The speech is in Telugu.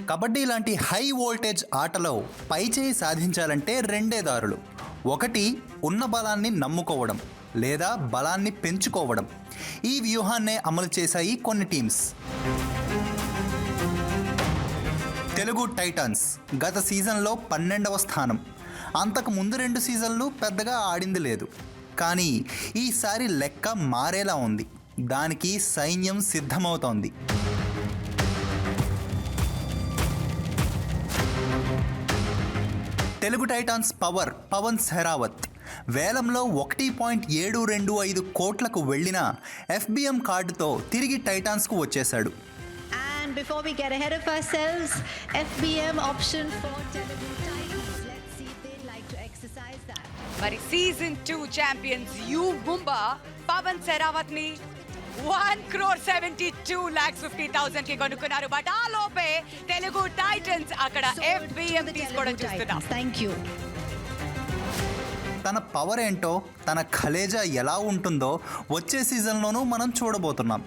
కబడ్డీ లాంటి హై వోల్టేజ్ ఆటలో పైచేయి సాధించాలంటే రెండే దారులు. ఒకటి ఉన్న బలాన్ని నమ్ముకోవడం, లేదా బలాన్ని పెంచుకోవడం. ఈ వ్యూహాన్నే అమలు చేశాయి కొన్ని టీమ్స్. తెలుగు టైటాన్స్ గత సీజన్లో 12వ స్థానం. అంతకు ముందు 2 సీజన్లు పెద్దగా ఆడింది లేదు. కానీ ఈసారి లెక్క మారేలా ఉంది. దానికి సైన్యం సిద్ధమవుతోంది. తెలుగు టైటాన్స్ పవర్ పవన్ సెహరావత్ వేలంలో 1.725 కోట్లకు వెళ్ళిన FBM కార్డుతో తిరిగి టైటాన్స్కు వచ్చేశాడు. And before we get ahead of ourselves, FBM option for Telugu Titans. Let's see if they'd like to exercise that. మరి season 2 champions U Mumba Pawan Sehrawat ని 1,72,50,000 కి కొనుక్కున్నారు. బట్ ఆ లోపే తెలుగు టైటన్స్ అక్కడ FBM తీసుకోవడం చూస్తున్నాం. Thank you. తన పవర్ ఏంటో, తన ఖలేజా ఎలా ఉంటుందో వచ్చే సీజన్లోనూ మనం చూడబోతున్నాం.